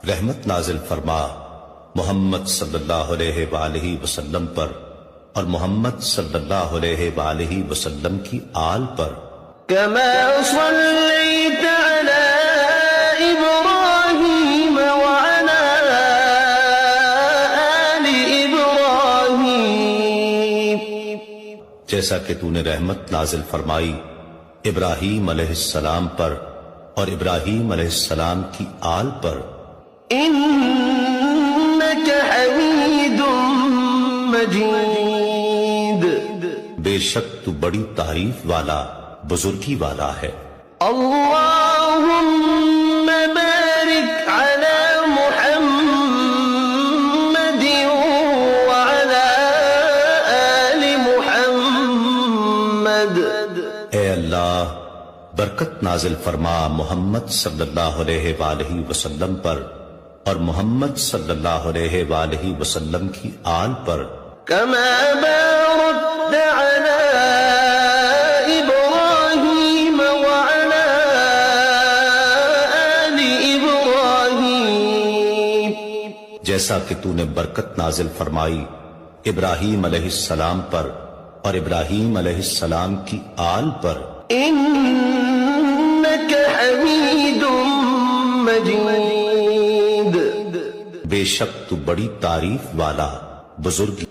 رحمت نازل فرما محمد صلی اللہ علیہ وآلہ وسلم پر اور محمد صلی اللہ علیہ وآلہ وسلم کی آل پر. كما صليت على إبراهيم وعلى آل إبراهيم جیسا کہ تو نے رحمت نازل فرمائی ابراہیم علیہ السلام پر اور ابراہیم علیہ السلام کی آل پر. إنك حميد مجيد بے شک تو بڑی تعریف والا بزرگی والا ہے. اللهم بارك على محمد وعلى آل محمد. اے اللہ برکت نازل فرما محمد صلی اللہ علیہ وآلہ وسلم پر اور محمد صلی اللہ علیہ وآلہ وسلم کی آل پر. كما باركت على إبراهيم وعلى آل إبراهيم جیسا کہ تو نے برکت نازل فرمائی ابراہیم علیہ السلام پر اور ابراہیم علیہ السلام کی آل پر. إنك حميد مجيد بے شک تو بڑی تعریف والا بزرگی